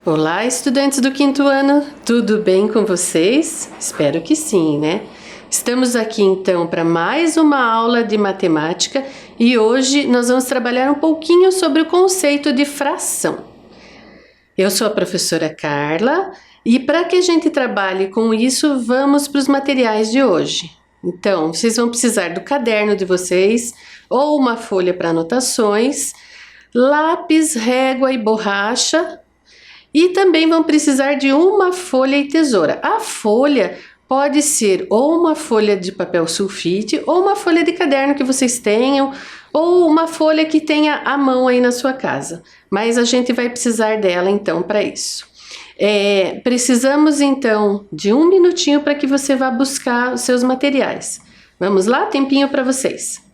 Olá, estudantes do quinto ano, tudo bem com vocês? Espero que sim, né? Estamos aqui então para mais uma aula de matemática e hoje nós vamos trabalhar um pouquinho sobre o conceito de fração. Eu sou a professora Carla e para que a gente trabalhe com isso, vamos para os materiais de hoje. Então, vocês vão precisar do caderno de vocês ou uma folha para anotações, lápis, régua e borracha. E também vão precisar de uma folha e tesoura. A folha pode ser ou uma folha de papel sulfite, ou uma folha de caderno que vocês tenham, ou uma folha que tenha à mão aí na sua casa. Mas a gente vai precisar dela então para isso. Precisamos então de um minutinho para que você vá buscar os seus materiais. Vamos lá? Tempinho para vocês.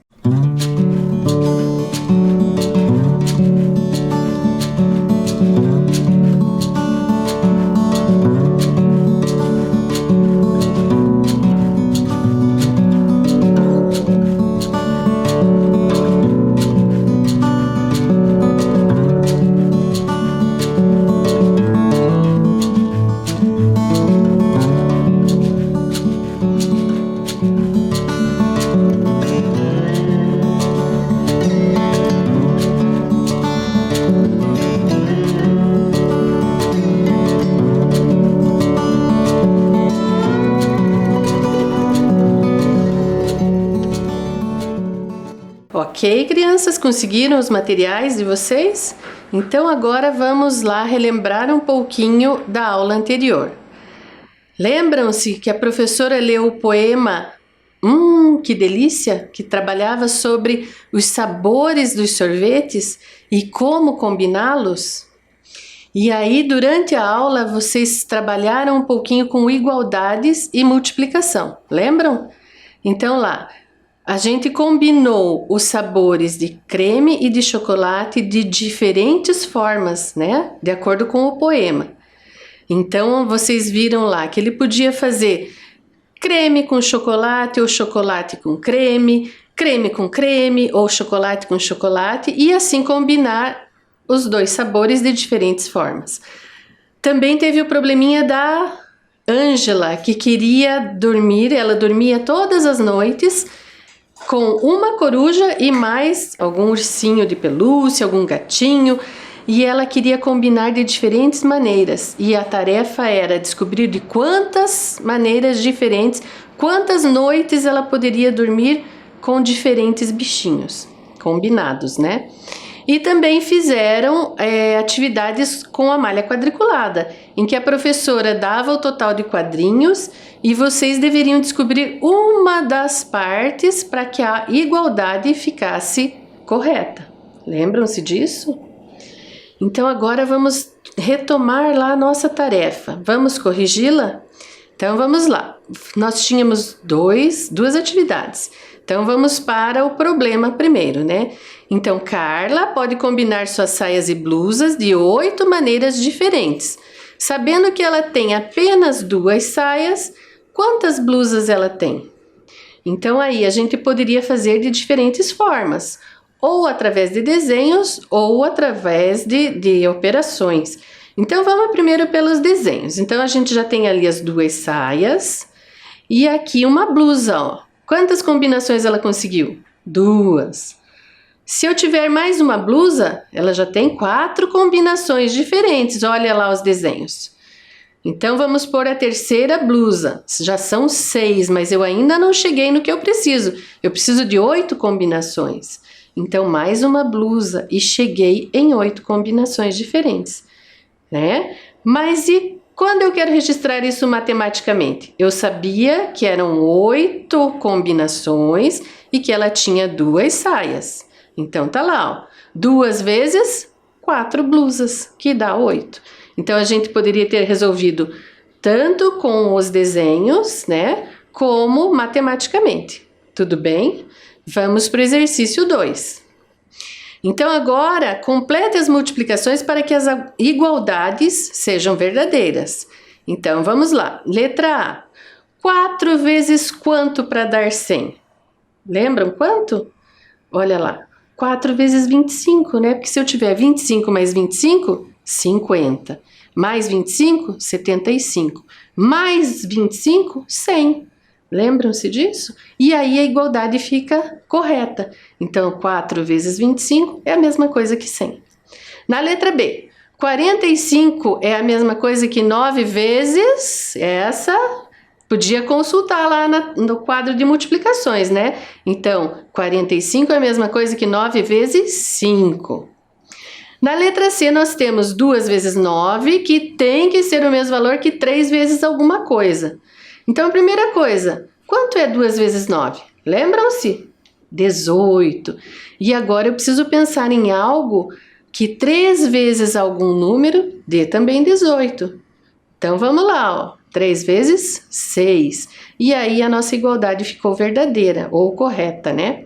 Ok, crianças, conseguiram os materiais de vocês? Então agora vamos lá relembrar um pouquinho da aula anterior. Lembram-se que a professora leu o poema que delícia, que trabalhava sobre os sabores dos sorvetes e como combiná-los? E aí, durante a aula, vocês trabalharam um pouquinho com igualdades e multiplicação, lembram? Então lá, a gente combinou os sabores de creme e de chocolate de diferentes formas, né? De acordo com o poema. Então, vocês viram lá que ele podia fazer creme com chocolate ou chocolate com creme, creme com creme ou chocolate com chocolate e assim combinar os dois sabores de diferentes formas. Também teve o probleminha da Ângela, que queria dormir, ela dormia todas as noites com uma coruja e mais algum ursinho de pelúcia, algum gatinho, e ela queria combinar de diferentes maneiras. E a tarefa era descobrir de quantas maneiras diferentes, quantas noites ela poderia dormir com diferentes bichinhos, combinados, né? E também fizeram atividades com a malha quadriculada, em que a professora dava o total de quadrinhos e vocês deveriam descobrir uma das partes para que a igualdade ficasse correta. Lembram-se disso? Então agora vamos retomar lá a nossa tarefa. Vamos corrigi-la? Então vamos lá. Nós tínhamos duas atividades. Então vamos para o problema primeiro, né? Então Carla pode combinar suas saias e blusas de 8 maneiras diferentes. Sabendo que ela tem apenas 2 saias, quantas blusas ela tem? Então aí a gente poderia fazer de diferentes formas, ou através de desenhos ou através de operações. Então vamos primeiro pelos desenhos. Então a gente já tem ali as 2 saias e aqui uma blusa, ó. Quantas combinações ela conseguiu? 2. Se eu tiver mais uma blusa, ela já tem 4 combinações diferentes. Olha lá os desenhos. Então vamos pôr a terceira blusa. Já são 6, mas eu ainda não cheguei no que eu preciso. Eu preciso de 8 combinações. Então mais uma blusa e cheguei em 8 combinações diferentes, né? Mas e quando eu quero registrar isso matematicamente? Eu sabia que eram 8 combinações e que ela tinha 2 saias. Então tá lá, ó, 2 vezes 4 blusas, que dá 8. Então a gente poderia ter resolvido tanto com os desenhos, né, como matematicamente. Tudo bem? Vamos para o exercício 2. Então agora complete as multiplicações para que as igualdades sejam verdadeiras. Então vamos lá. Letra A. 4 vezes quanto para dar 100? Lembram quanto? Olha lá. 4 vezes 25, né? Porque se eu tiver 25 mais 25, 50. Mais 25, 75. Mais 25, 100. Lembram-se disso? E aí a igualdade fica correta. Então, 4 vezes 25 é a mesma coisa que 100. Na letra B, 45 é a mesma coisa que 9 vezes essa. Podia consultar lá no quadro de multiplicações, né? Então, 45 é a mesma coisa que 9 vezes 5. Na letra C, nós temos 2 vezes 9, que tem que ser o mesmo valor que 3 vezes alguma coisa. Então, a primeira coisa, quanto é 2 vezes 9? Lembram-se? 18. E agora eu preciso pensar em algo que 3 vezes algum número dê também 18. Então, vamos lá, ó. 3 vezes 6. E aí a nossa igualdade ficou verdadeira, ou correta, né?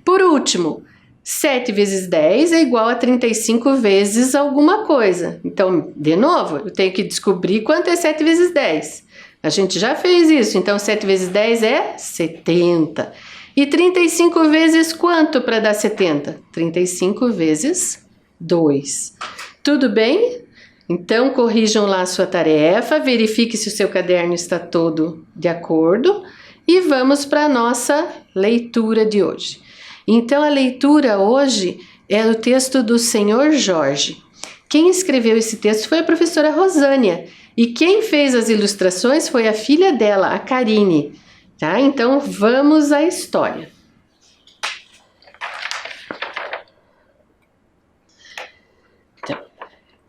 Por último, 7 vezes 10 é igual a 35 vezes alguma coisa. Então, de novo, eu tenho que descobrir quanto é 7 vezes 10. A gente já fez isso, então 7 vezes 10 é 70. E 35 vezes quanto para dar 70? 35 vezes 2. Tudo bem? Então, corrijam lá a sua tarefa, verifique se o seu caderno está todo de acordo e vamos para a nossa leitura de hoje. Então, a leitura hoje é o texto do Senhor Jorge. Quem escreveu esse texto foi a professora Rosânia e quem fez as ilustrações foi a filha dela, a Karine. Tá? Então, vamos à história.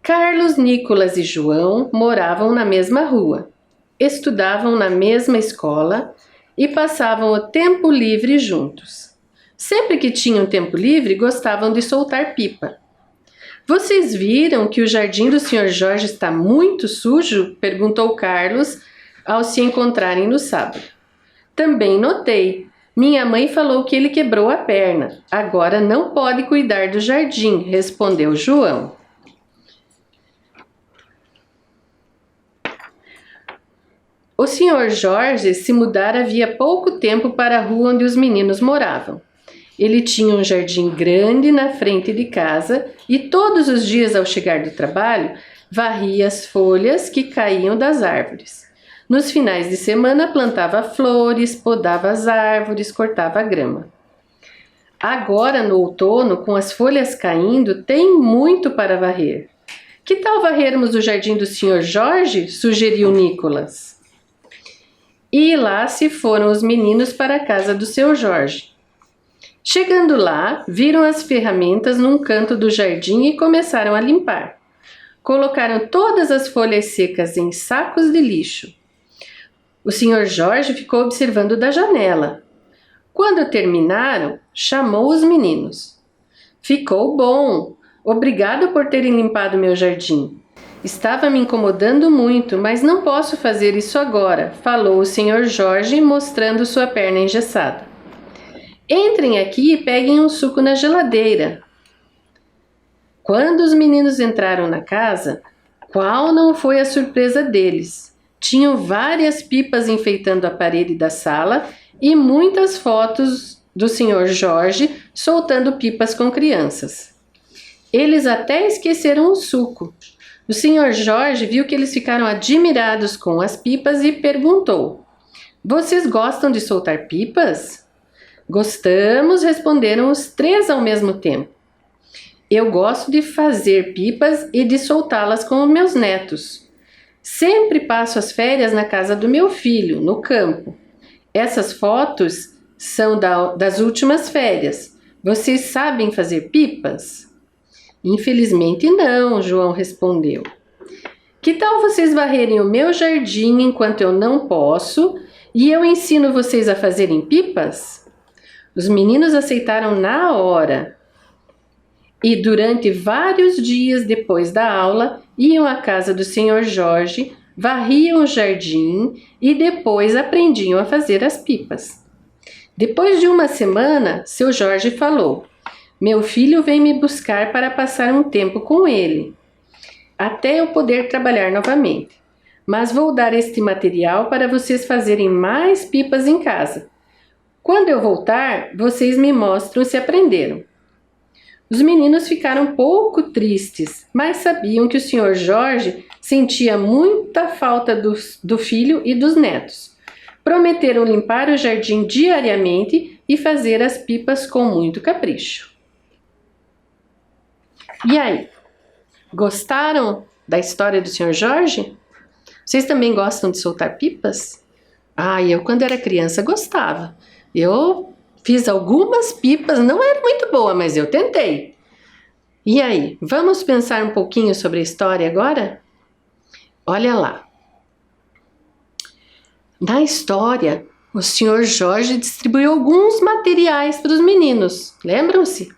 Carlos, Nicolas e João moravam na mesma rua, estudavam na mesma escola e passavam o tempo livre juntos. Sempre que tinham tempo livre, gostavam de soltar pipa. Vocês viram que o jardim do Sr. Jorge está muito sujo? Perguntou Carlos ao se encontrarem no sábado. Também notei. Minha mãe falou que ele quebrou a perna. Agora não pode cuidar do jardim, respondeu João. O Sr. Jorge se mudara havia pouco tempo para a rua onde os meninos moravam. Ele tinha um jardim grande na frente de casa e todos os dias ao chegar do trabalho, varria as folhas que caíam das árvores. Nos finais de semana plantava flores, podava as árvores, cortava a grama. Agora, no outono, com as folhas caindo, tem muito para varrer. Que tal varrermos o jardim do Sr. Jorge? Sugeriu Nicolas. E lá se foram os meninos para a casa do seu Jorge. Chegando lá, viram as ferramentas num canto do jardim e começaram a limpar. Colocaram todas as folhas secas em sacos de lixo. O Sr. Jorge ficou observando da janela. Quando terminaram, chamou os meninos. Ficou bom! Obrigado por terem limpado meu jardim. Estava me incomodando muito, mas não posso fazer isso agora, falou o Sr. Jorge, mostrando sua perna engessada. Entrem aqui e peguem um suco na geladeira. Quando os meninos entraram na casa, qual não foi a surpresa deles? Tinham várias pipas enfeitando a parede da sala e muitas fotos do Sr. Jorge soltando pipas com crianças. Eles até esqueceram o suco. O Sr. Jorge viu que eles ficaram admirados com as pipas e perguntou: Vocês gostam de soltar pipas? Gostamos, responderam os 3 ao mesmo tempo. Eu gosto de fazer pipas e de soltá-las com os meus netos. Sempre passo as férias na casa do meu filho, no campo. Essas fotos são das últimas férias. Vocês sabem fazer pipas? Infelizmente não, João respondeu. Que tal vocês varrerem o meu jardim enquanto eu não posso e eu ensino vocês a fazerem pipas? Os meninos aceitaram na hora. E durante vários dias depois da aula, iam à casa do Sr. Jorge, varriam o jardim e depois aprendiam a fazer as pipas. Depois de uma semana, seu Jorge falou: Meu filho vem me buscar para passar um tempo com ele, até eu poder trabalhar novamente. Mas vou dar este material para vocês fazerem mais pipas em casa. Quando eu voltar, vocês me mostram se aprenderam. Os meninos ficaram um pouco tristes, mas sabiam que o Sr. Jorge sentia muita falta do filho e dos netos. Prometeram limpar o jardim diariamente e fazer as pipas com muito capricho. E aí, gostaram da história do Sr. Jorge? Vocês também gostam de soltar pipas? Ah, eu quando era criança gostava. Eu fiz algumas pipas, não era muito boa, mas eu tentei. E aí, vamos pensar um pouquinho sobre a história agora? Olha lá. Na história, o Sr. Jorge distribuiu alguns materiais para os meninos, lembram-se?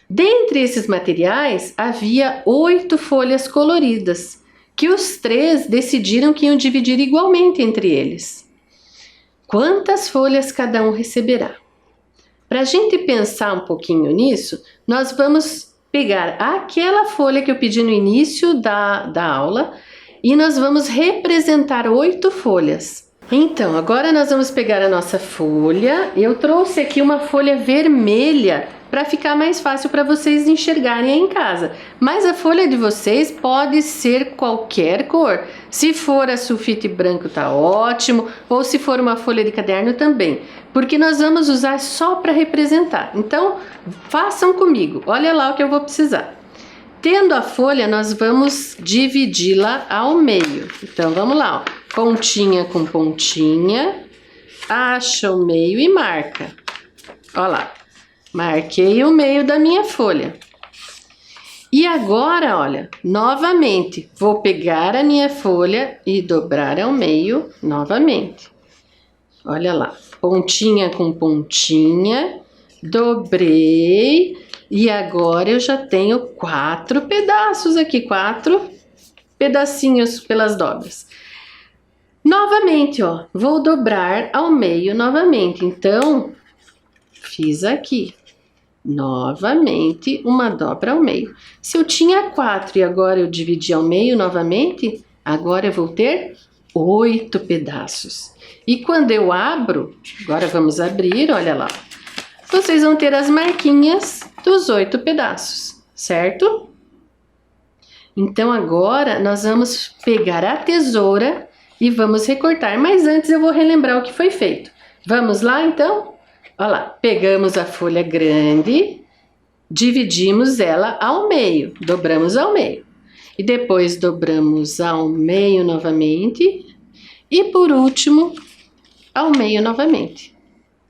Dentre esses materiais, havia 8 folhas coloridas, que os 3 decidiram que iam dividir igualmente entre eles. Quantas folhas cada um receberá? Para a gente pensar um pouquinho nisso, nós vamos pegar aquela folha que eu pedi no início da aula e nós vamos representar 8 folhas. Então, agora nós vamos pegar a nossa folha. Eu trouxe aqui uma folha vermelha para ficar mais fácil para vocês enxergarem aí em casa. Mas a folha de vocês pode ser qualquer cor. Se for a sulfite branco tá ótimo, ou se for uma folha de caderno também, porque nós vamos usar só para representar. Então, façam comigo. Olha lá o que eu vou precisar. Tendo a folha, nós vamos dividi-la ao meio. Então, vamos lá, ó. Pontinha com pontinha, acha o meio e marca. Olha lá, marquei o meio da minha folha. E agora, olha, novamente, vou pegar a minha folha e dobrar ao meio novamente. Olha lá, pontinha com pontinha, dobrei. E agora eu já tenho 4 pedaços aqui, 4 pedacinhos pelas dobras. Novamente, ó, vou dobrar ao meio novamente. Então, fiz aqui, novamente, uma dobra ao meio. Se eu tinha 4 e agora eu dividi ao meio novamente, agora eu vou ter 8 pedaços. E quando eu abro, agora vamos abrir, olha lá. Vocês vão ter as marquinhas dos 8 pedaços, certo? Então agora nós vamos pegar a tesoura e vamos recortar, mas antes eu vou relembrar o que foi feito. Vamos lá então? Olha lá, pegamos a folha grande, dividimos ela ao meio, dobramos ao meio. E depois dobramos ao meio novamente e por último ao meio novamente,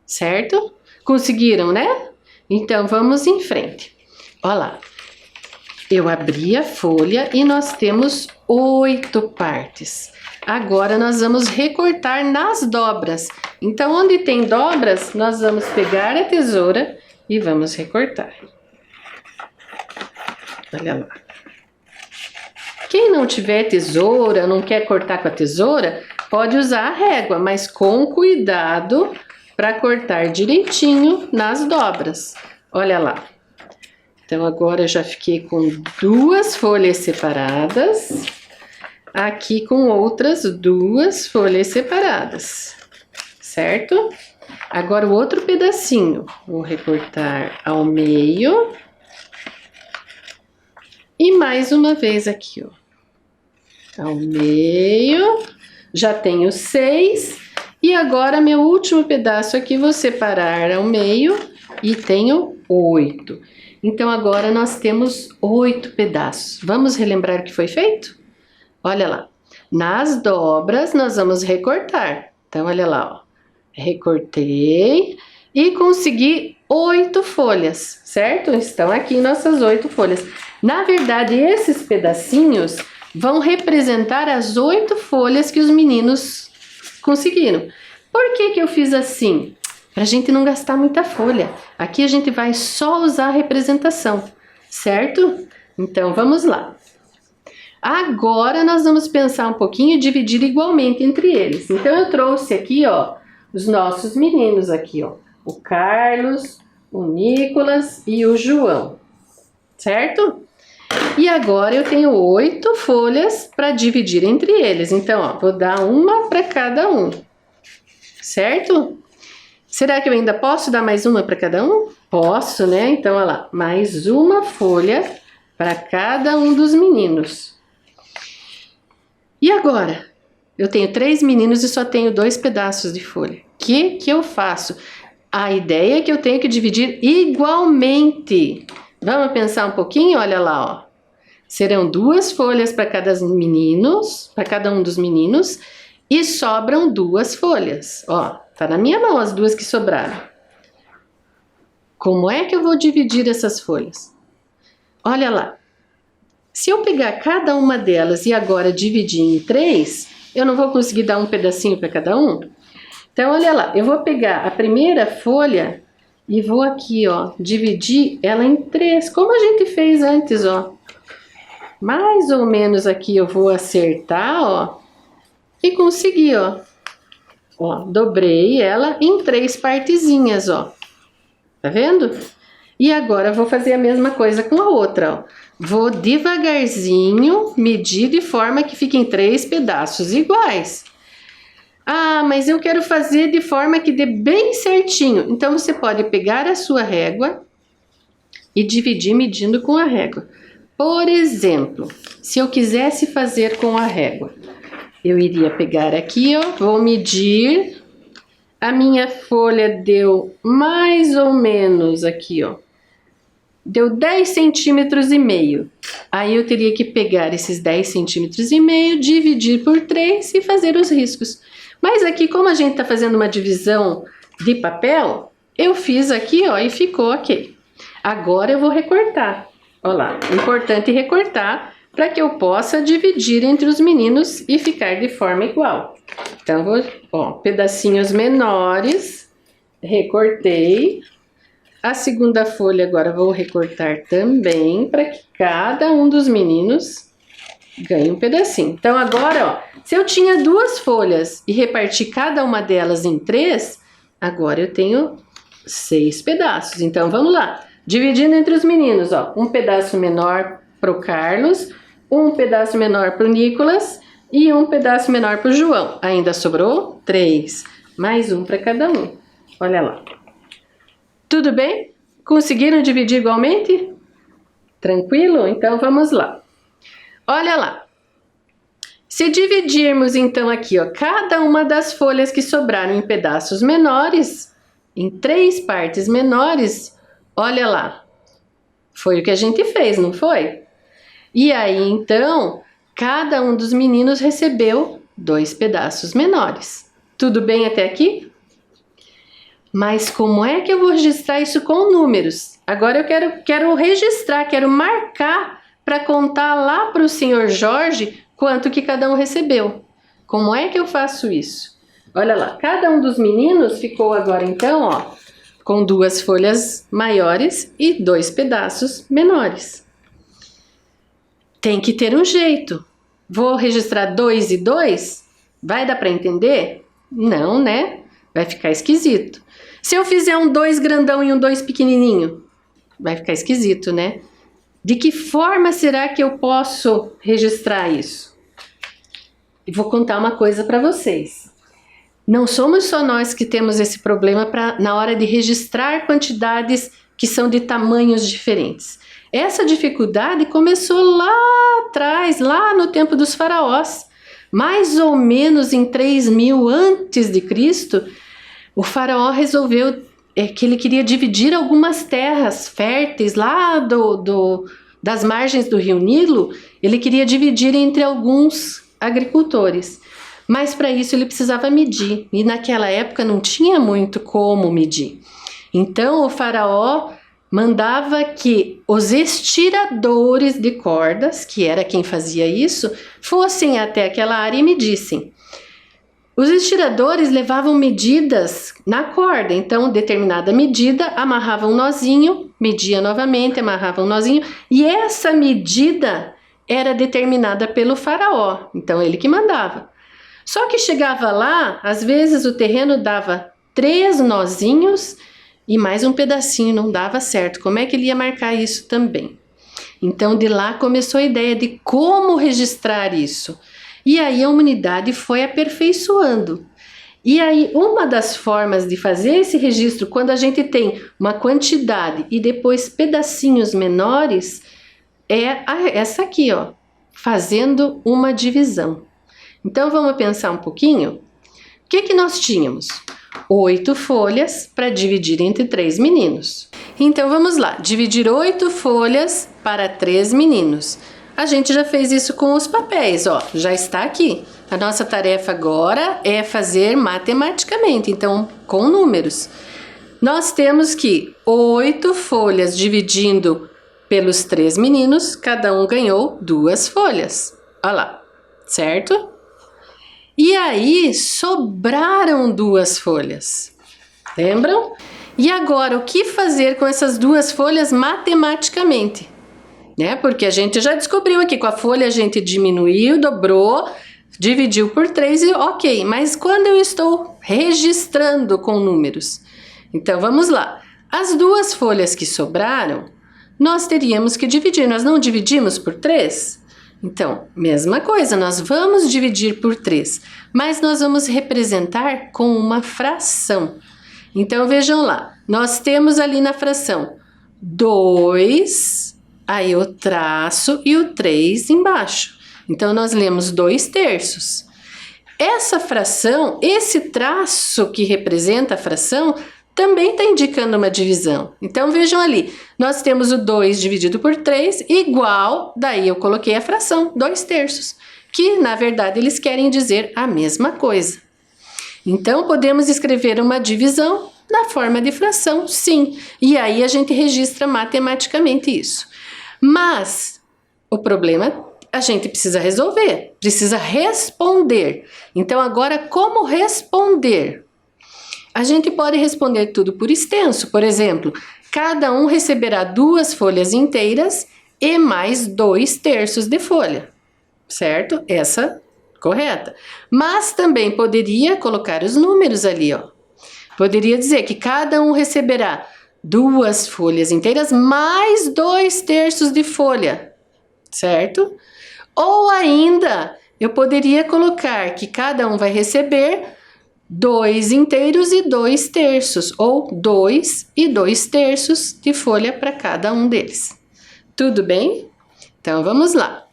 certo? Conseguiram, né? Então, vamos em frente. Olha lá. Eu abri a folha e nós temos 8 partes. Agora, nós vamos recortar nas dobras. Então, onde tem dobras, nós vamos pegar a tesoura e vamos recortar. Olha lá. Quem não tiver tesoura, não quer cortar com a tesoura, pode usar a régua, mas com cuidado para cortar direitinho nas dobras. Olha lá. Então, agora eu já fiquei com 2 folhas separadas. Aqui com outras 2 folhas separadas. Certo? Agora o outro pedacinho. Vou recortar ao meio. E mais uma vez aqui, ó. Ao meio. Já tenho 6. E agora, meu último pedaço aqui, vou separar ao meio e tenho 8. Então, agora nós temos 8 pedaços. Vamos relembrar o que foi feito? Olha lá. Nas dobras, nós vamos recortar. Então, olha lá, ó. Recortei e consegui 8 folhas, certo? Estão aqui nossas 8 folhas. Na verdade, esses pedacinhos vão representar as 8 folhas que os meninos conseguiram. Por que eu fiz assim? Pra gente não gastar muita folha. Aqui a gente vai só usar a representação, certo? Então, vamos lá. Agora, nós vamos pensar um pouquinho e dividir igualmente entre eles. Então, eu trouxe aqui, ó, os nossos meninos aqui, ó. O Carlos, o Nicolas e o João, certo? E agora eu tenho 8 folhas para dividir entre eles. Então, ó, vou dar uma para cada um, certo? Será que eu ainda posso dar mais uma para cada um? Posso, né? Então, olha lá, mais uma folha para cada um dos meninos. E agora? Eu tenho 3 meninos e só tenho 2 pedaços de folha. O que eu faço? A ideia é que eu tenho que dividir igualmente. Vamos pensar um pouquinho? Olha lá, ó. Serão 2 folhas para cada um dos meninos e sobram 2 folhas. Ó, tá na minha mão as 2 que sobraram. Como é que eu vou dividir essas folhas? Olha lá. Se eu pegar cada uma delas e agora dividir em 3, eu não vou conseguir dar um pedacinho para cada um? Então, olha lá, eu vou pegar a primeira folha e vou aqui, ó, dividir ela em 3, como a gente fez antes, ó. Mais ou menos aqui eu vou acertar, ó, e consegui, ó. Ó, dobrei ela em 3 partezinhas, ó. Tá vendo? E agora eu vou fazer a mesma coisa com a outra, ó. Vou devagarzinho medir de forma que fiquem 3 pedaços iguais. Ah, mas eu quero fazer de forma que dê bem certinho. Então, você pode pegar a sua régua e dividir medindo com a régua. Por exemplo, se eu quisesse fazer com a régua, eu iria pegar aqui, ó, vou medir. A minha folha deu mais ou menos aqui, ó. Deu 10 centímetros e meio. Aí eu teria que pegar esses 10 centímetros e meio, dividir por 3 e fazer os riscos. Mas aqui, como a gente tá fazendo uma divisão de papel, eu fiz aqui, ó, e ficou ok. Agora eu vou recortar. Olha lá, importante recortar para que eu possa dividir entre os meninos e ficar de forma igual. Então, vou, ó, pedacinhos menores, recortei. A segunda folha agora vou recortar também para que cada um dos meninos ganhe um pedacinho. Então, agora, ó, se eu tinha 2 folhas e reparti cada uma delas em 3, agora eu tenho 6 pedaços. Então, vamos lá. Dividindo entre os meninos, ó, um pedaço menor pro Carlos, um pedaço menor pro Nicolas e um pedaço menor pro João. Ainda sobrou 3, mais um para cada um. Olha lá. Tudo bem? Conseguiram dividir igualmente? Tranquilo? Então, vamos lá. Olha lá. Se dividirmos, então, aqui, ó, cada uma das folhas que sobraram em pedaços menores, em 3 partes menores, olha lá. Foi o que a gente fez, não foi? E aí, então, cada um dos meninos recebeu 2 pedaços menores. Tudo bem até aqui? Mas como é que eu vou registrar isso com números? Agora eu quero registrar, quero marcar para contar lá para o senhor Jorge quanto que cada um recebeu. Como é que eu faço isso? Olha lá, cada um dos meninos ficou agora então, ó, com 2 folhas maiores e 2 pedaços menores. Tem que ter um jeito. Vou registrar 2 e 2? Vai dar para entender? Não, né? Vai ficar esquisito. Se eu fizer um 2 grandão e um 2 pequenininho, vai ficar esquisito, né? De que forma será que eu posso registrar isso? E vou contar uma coisa para vocês. Não somos só nós que temos esse problema na hora de registrar quantidades que são de tamanhos diferentes. Essa dificuldade começou lá atrás, lá no tempo dos faraós. Mais ou menos em 3000 antes de Cristo, o faraó resolveu que ele queria dividir algumas terras férteis lá das margens do rio Nilo. Ele queria dividir entre alguns agricultores, mas para isso ele precisava medir, e naquela época não tinha muito como medir. Então o faraó mandava que os estiradores de cordas, que era quem fazia isso, fossem até aquela área e medissem. Os estiradores levavam medidas na corda, então determinada medida, amarravam um nozinho, media novamente, amarravam um nozinho, e essa medida era determinada pelo faraó, então ele que mandava. Só que chegava lá, às vezes o terreno dava 3 nozinhos e mais um pedacinho, não dava certo. Como é que ele ia marcar isso também? Então de lá começou a ideia de como registrar isso. E aí a humanidade foi aperfeiçoando. E aí, uma das formas de fazer esse registro, quando a gente tem uma quantidade e depois pedacinhos menores, é essa aqui, ó, fazendo uma divisão. Então, vamos pensar um pouquinho. O que que nós tínhamos? 8 folhas para dividir entre 3 meninos. Então, vamos lá. Dividir 8 folhas para 3 meninos. A gente já fez isso com os papéis, ó. Já está aqui. A nossa tarefa agora é fazer matematicamente, então, com números. Nós temos que 8 folhas dividindo pelos 3 meninos, cada um ganhou 2 folhas. Olha lá, certo? E aí, sobraram 2 folhas. Lembram? E agora, o que fazer com essas 2 folhas matematicamente? Né? Porque a gente já descobriu aqui, com a folha a gente diminuiu, dobrou, dividiu por 3 e ok. Mas quando eu estou registrando com números? Então, vamos lá. As 2 folhas que sobraram, nós teríamos que dividir. Nós não dividimos por 3? Então, mesma coisa, nós vamos dividir por 3, mas nós vamos representar com uma fração. Então, vejam lá, nós temos ali na fração 2, aí o traço e o 3 embaixo. Então, nós lemos 2/3. Essa fração, esse traço que representa a fração, também está indicando uma divisão. Então, vejam ali, nós temos o 2 dividido por 3 igual, daí eu coloquei a fração, 2/3, que na verdade eles querem dizer a mesma coisa. Então, podemos escrever uma divisão na forma de fração, sim, e aí a gente registra matematicamente isso. Mas, o problema a gente precisa resolver, precisa responder. Então, agora, como responder? A gente pode responder tudo por extenso. Por exemplo, cada um receberá 2 folhas inteiras e mais 2/3 de folha, certo? Essa correta. Mas também poderia colocar os números ali, ó. Poderia dizer que cada um receberá 2 folhas inteiras mais 2/3 de folha, certo? Ou ainda, eu poderia colocar que cada um vai receber 2 inteiros e 2/3, ou 2 e 2/3 de folha para cada um deles. Tudo bem? Então, vamos lá.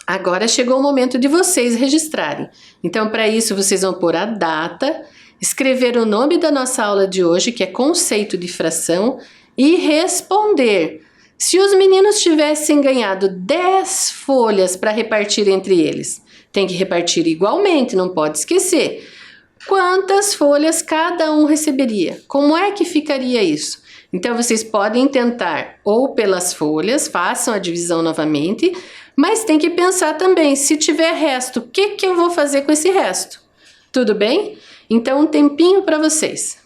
Agora chegou o momento de vocês registrarem. Então, para isso, vocês vão pôr a data, escrever o nome da nossa aula de hoje, que é conceito de fração, e responder. Se os meninos tivessem ganhado 10 folhas para repartir entre eles, tem que repartir igualmente, não pode esquecer. Quantas folhas cada um receberia? Como é que ficaria isso? Então, vocês podem tentar ou pelas folhas, façam a divisão novamente, mas tem que pensar também, se tiver resto, o que eu vou fazer com esse resto? Tudo bem? Então, um tempinho para vocês.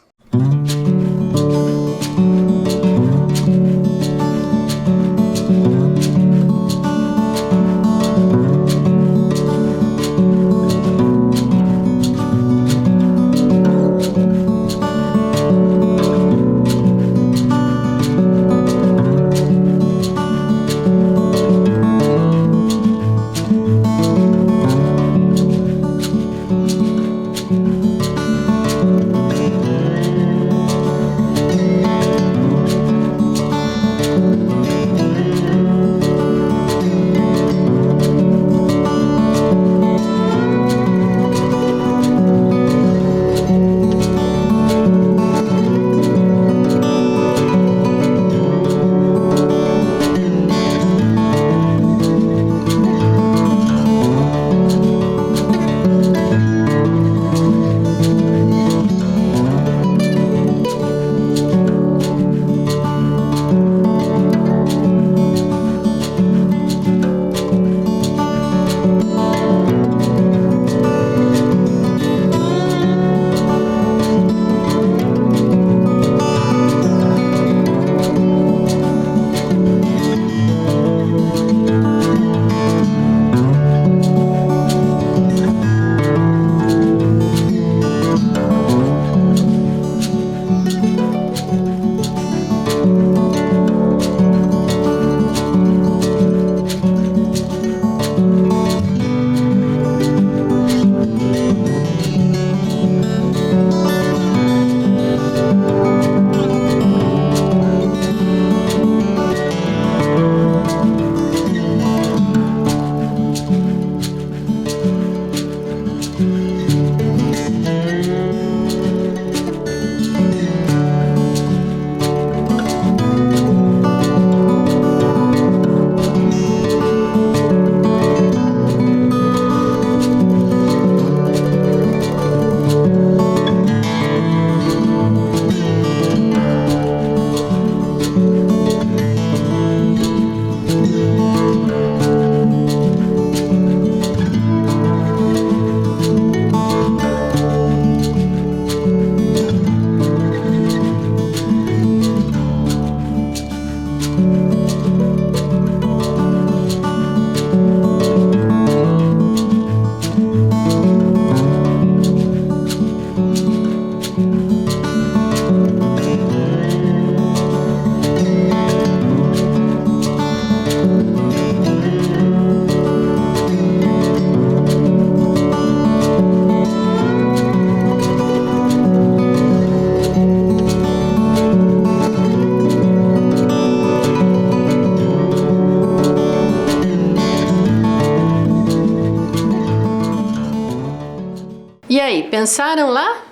E aí, pensaram lá?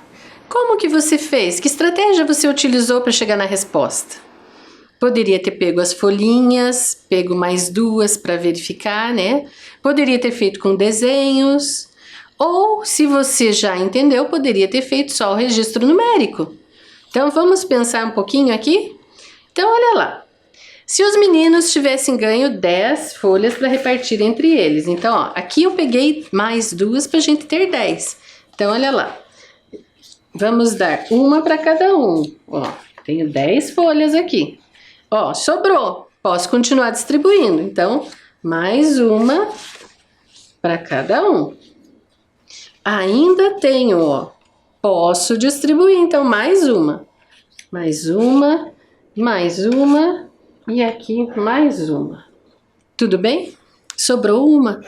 Como que você fez? Que estratégia você utilizou para chegar na resposta? Poderia ter pego as folhinhas, pego mais 2 para verificar, né? Poderia ter feito com desenhos. Ou, se você já entendeu, poderia ter feito só o registro numérico. Então, vamos pensar um pouquinho aqui? Então, olha lá. Se os meninos tivessem ganho 10 folhas para repartir entre eles. Então, ó, aqui eu peguei mais 2 para a gente ter 10. Então, olha lá. Vamos dar uma para cada um. Ó, tenho 10 folhas aqui. Ó, sobrou. Posso continuar distribuindo. Então, mais uma para cada um. Ainda tenho, ó. Posso distribuir. Então, mais uma. Mais uma. Mais uma. E aqui, mais uma. Tudo bem? Sobrou uma.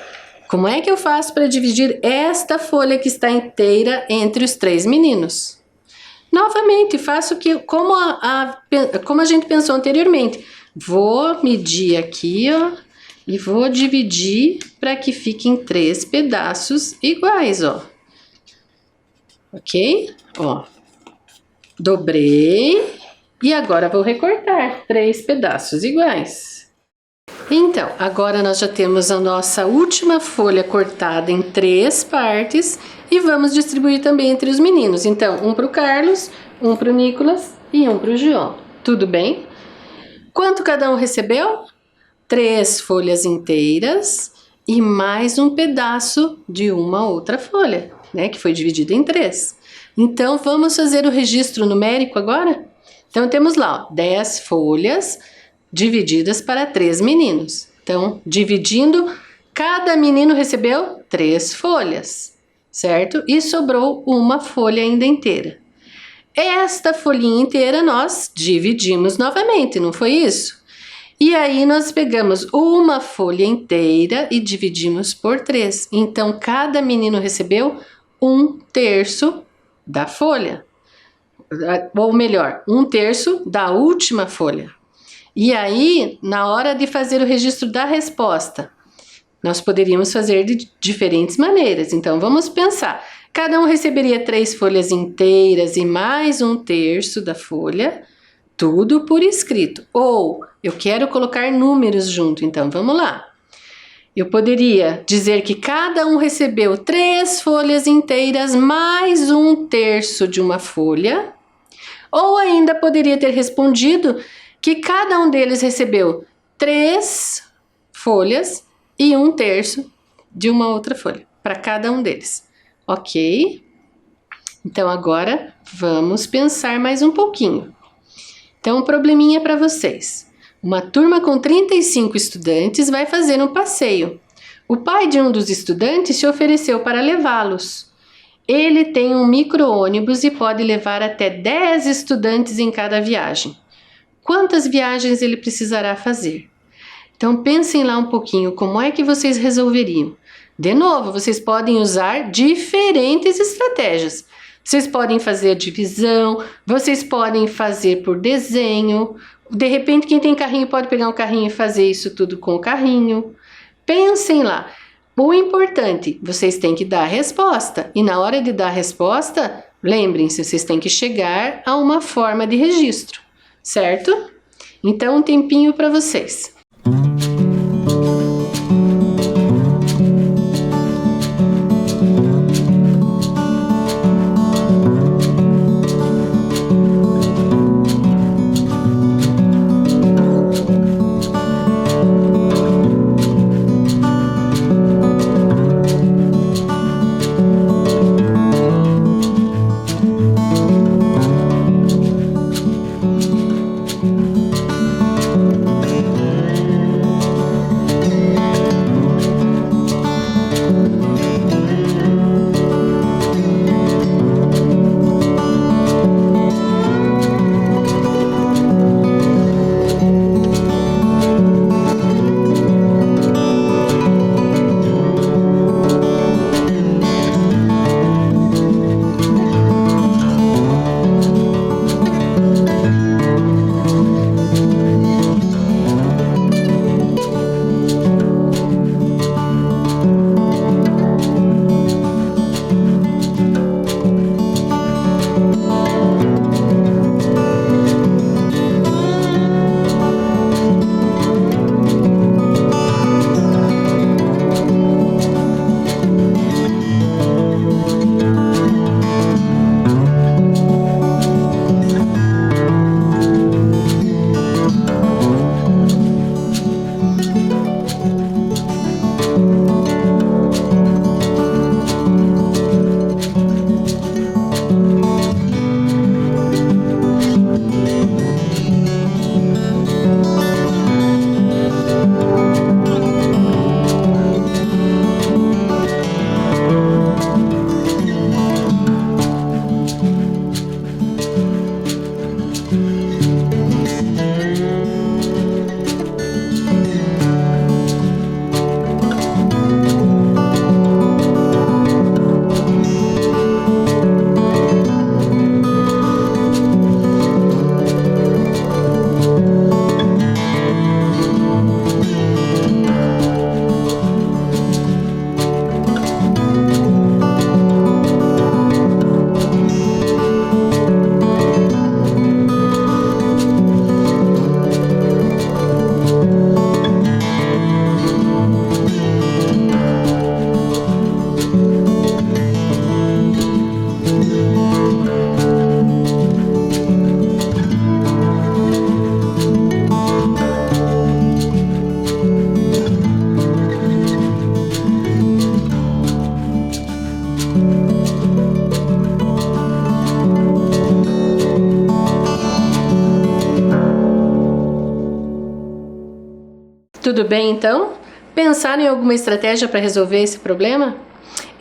Como é que eu faço para dividir esta folha que está inteira entre os 3 meninos? Novamente, faço como a gente pensou anteriormente. Vou medir aqui, ó, e vou dividir para que fiquem 3 pedaços iguais, ó. Ok? Ó. Dobrei e agora vou recortar 3 pedaços iguais. Então, agora nós já temos a nossa última folha cortada em 3 partes e vamos distribuir também entre os meninos. Então, um para o Carlos, um para o Nicolas e um para o João. Tudo bem? Quanto cada um recebeu? 3 folhas inteiras e mais um pedaço de uma outra folha, né? Que foi dividida em 3. Então, vamos fazer o registro numérico agora? Então, temos lá, ó, 10 folhas divididas para 3 meninos. Então, dividindo, cada menino recebeu 3 folhas, certo? E sobrou uma folha ainda inteira. Esta folhinha inteira nós dividimos novamente, não foi isso? E aí nós pegamos uma folha inteira e dividimos por 3. Então, cada menino recebeu 1/3 da folha. Ou melhor, 1/3 da última folha. E aí, na hora de fazer o registro da resposta, nós poderíamos fazer de diferentes maneiras. Então, vamos pensar. Cada um receberia 3 folhas inteiras e mais 1/3 da folha, tudo por escrito. Ou, eu quero colocar números junto, então vamos lá. Eu poderia dizer que cada um recebeu 3 folhas inteiras mais 1/3 de uma folha. Ou ainda poderia ter respondido que cada um deles recebeu 3 folhas e 1/3 de uma outra folha, para cada um deles. Ok? Então, agora, vamos pensar mais um pouquinho. Então, um probleminha para vocês. Uma turma com 35 estudantes vai fazer um passeio. O pai de um dos estudantes se ofereceu para levá-los. Ele tem um micro-ônibus e pode levar até 10 estudantes em cada viagem. Quantas viagens ele precisará fazer? Então, pensem lá um pouquinho, como é que vocês resolveriam? De novo, vocês podem usar diferentes estratégias. Vocês podem fazer a divisão, vocês podem fazer por desenho. De repente, quem tem carrinho pode pegar um carrinho e fazer isso tudo com o carrinho. Pensem lá. O importante, vocês têm que dar a resposta. E na hora de dar a resposta, lembrem-se, vocês têm que chegar a uma forma de registro. Certo? Então, um tempinho para vocês. Tudo bem, então? Pensaram em alguma estratégia para resolver esse problema?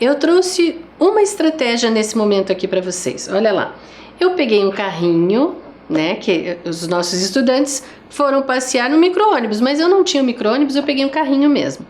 Eu trouxe uma estratégia nesse momento aqui para vocês. Olha lá, eu peguei um carrinho, né, que os nossos estudantes foram passear no micro-ônibus, mas eu não tinha o micro-ônibus, eu peguei um carrinho mesmo.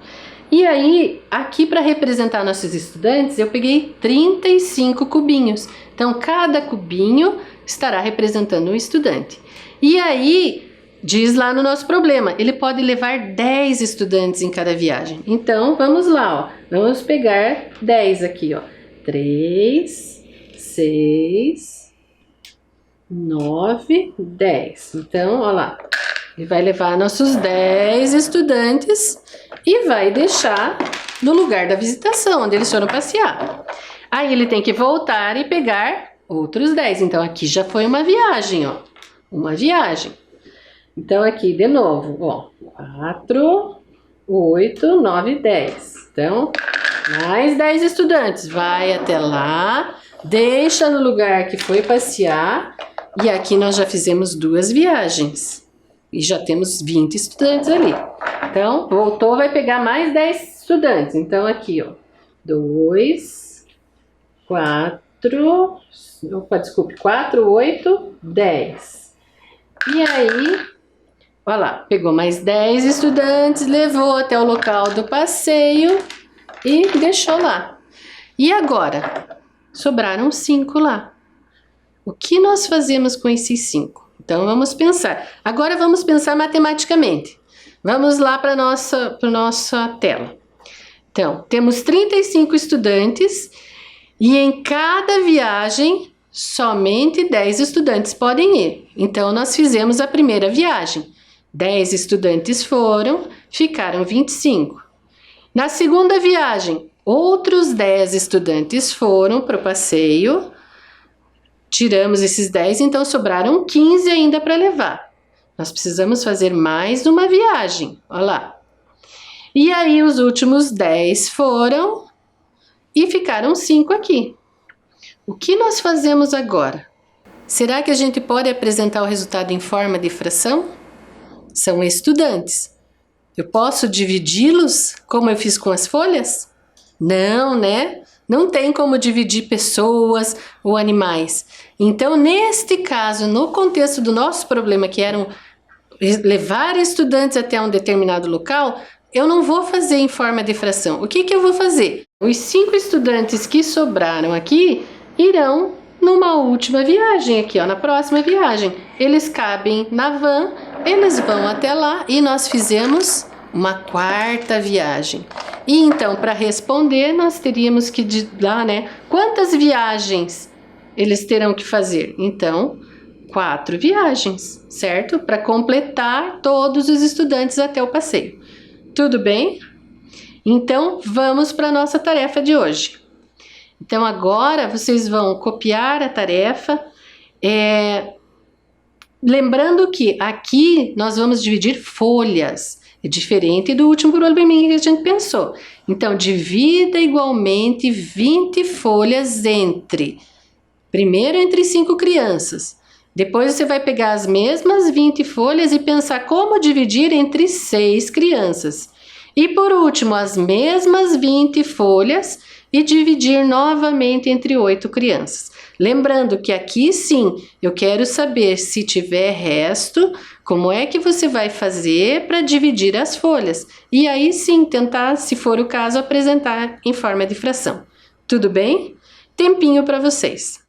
E aí, aqui para representar nossos estudantes, eu peguei 35 cubinhos. Então, cada cubinho estará representando um estudante. E aí, diz lá no nosso problema, ele pode levar 10 estudantes em cada viagem. Então, vamos lá, ó. Vamos pegar 10 aqui, ó. 3, 6, 9, 10. Então, ó lá. Ele vai levar nossos 10 estudantes e vai deixar no lugar da visitação, onde eles foram passear. Aí ele tem que voltar e pegar outros 10. Então, aqui já foi uma viagem, ó. Uma viagem. Então, aqui, de novo, ó. 4, 8, 9, 10. Então, mais 10 estudantes. Vai até lá, deixa no lugar que foi passear. E aqui nós já fizemos 2 viagens. E já temos 20 estudantes ali. Então, voltou, vai pegar mais 10 estudantes. Então, aqui, ó. 2, 4... Opa, desculpe. 4, 8, 10. E aí, olha lá, pegou mais 10 estudantes, levou até o local do passeio e deixou lá. E agora? Sobraram 5 lá. O que nós fazemos com esses 5? Então, vamos pensar. Agora, vamos pensar matematicamente. Vamos lá para a nossa tela. Então, temos 35 estudantes e em cada viagem, somente 10 estudantes podem ir. Então, nós fizemos a primeira viagem. 10 estudantes foram, ficaram 25. Na segunda viagem, outros 10 estudantes foram para o passeio. Tiramos esses 10, então sobraram 15 ainda para levar. Nós precisamos fazer mais uma viagem, olha lá. E aí os últimos 10 foram e ficaram 5 aqui. O que nós fazemos agora? Será que a gente pode apresentar o resultado em forma de fração? São estudantes. Eu posso dividi-los como eu fiz com as folhas? Não, né? Não tem como dividir pessoas ou animais. Então, neste caso, no contexto do nosso problema, que era levar estudantes até um determinado local, eu não vou fazer em forma de fração. O que que eu vou fazer? Os 5 estudantes que sobraram aqui irão numa última viagem aqui, ó, na próxima viagem. Eles cabem na van, eles vão até lá e nós fizemos uma 4ª viagem. E então, para responder, nós teríamos que lá, né? Quantas viagens eles terão que fazer? Então, 4 viagens, certo? Para completar todos os estudantes até o passeio. Tudo bem? Então, vamos para a nossa tarefa de hoje. Então, agora vocês vão copiar a tarefa. Lembrando que aqui nós vamos dividir folhas. É diferente do último probleminha que a gente pensou. Então, divida igualmente 20 folhas primeiro entre 5 crianças. Depois você vai pegar as mesmas 20 folhas e pensar como dividir entre 6 crianças. E por último, as mesmas 20 folhas e dividir novamente entre 8 crianças. Lembrando que aqui sim, eu quero saber se tiver resto, como é que você vai fazer para dividir as folhas. E aí sim, tentar, se for o caso, apresentar em forma de fração. Tudo bem? Tempinho para vocês.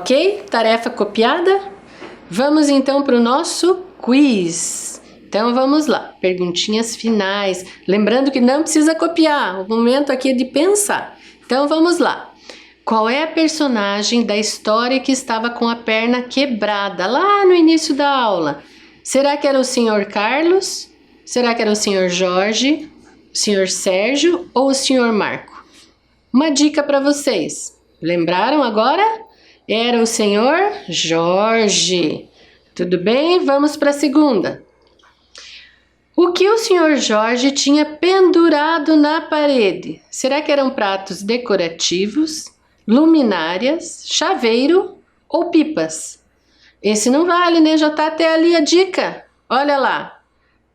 Ok? Tarefa copiada? Vamos então para o nosso quiz. Então vamos lá, perguntinhas finais. Lembrando que não precisa copiar, o momento aqui é de pensar. Então vamos lá. Qual é a personagem da história que estava com a perna quebrada lá no início da aula? Será que era o Sr. Carlos? Será que era o Sr. Jorge, o Sr. Sérgio ou o Sr. Marco? Uma dica para vocês. Lembraram agora? Era o Sr. Jorge. Tudo bem? Vamos para a segunda. O que o Sr. Jorge tinha pendurado na parede? Será que eram pratos decorativos, luminárias, chaveiro ou pipas? Esse não vale, né? Já tá até ali a dica. Olha lá.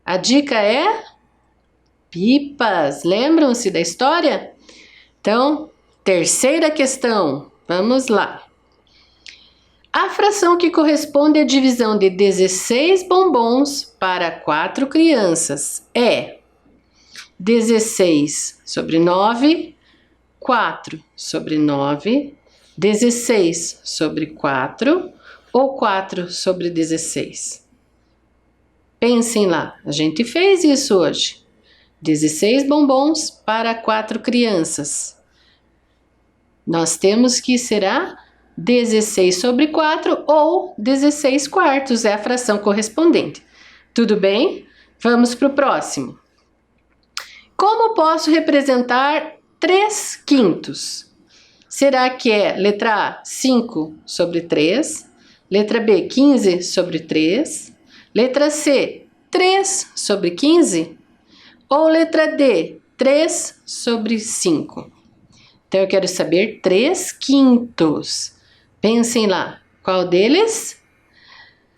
A dica é pipas. Lembram-se da história? Então, terceira questão. Vamos lá. A fração que corresponde à divisão de 16 bombons para 4 crianças é 16 sobre 9, 4 sobre 9, 16 sobre 4 ou 4 sobre 16? Pensem lá, a gente fez isso hoje. 16 bombons para 4 crianças. Nós temos que será 16 sobre 4 ou 16 quartos, é a fração correspondente. Tudo bem? Vamos para o próximo. Como posso representar 3 quintos? Será que é letra A, 5 sobre 3, letra B, 15 sobre 3, letra C, 3 sobre 15 ou letra D, 3 sobre 5? Então eu quero saber 3 quintos. Pensem lá, qual deles?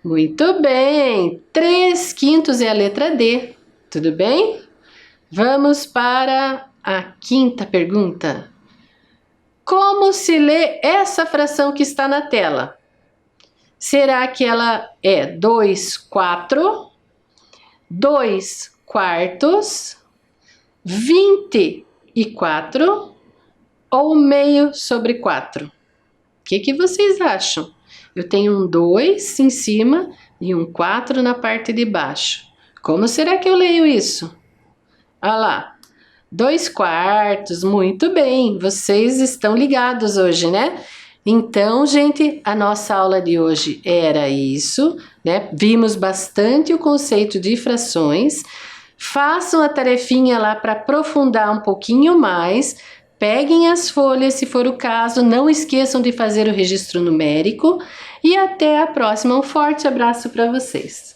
Muito bem, 3 quintos é a letra D, tudo bem? Vamos para a quinta pergunta. Como se lê essa fração que está na tela? Será que ela é 2 quartos, 24 ou meio sobre 4? O que vocês acham? Eu tenho um 2 em cima e um 4 na parte de baixo. Como será que eu leio isso? Olha lá, 2 quartos, muito bem, vocês estão ligados hoje, né? Então, gente, a nossa aula de hoje era isso, né? Vimos bastante o conceito de frações. Façam a tarefinha lá para aprofundar um pouquinho mais. Peguem as folhas, se for o caso, não esqueçam de fazer o registro numérico. E até a próxima. Um forte abraço para vocês.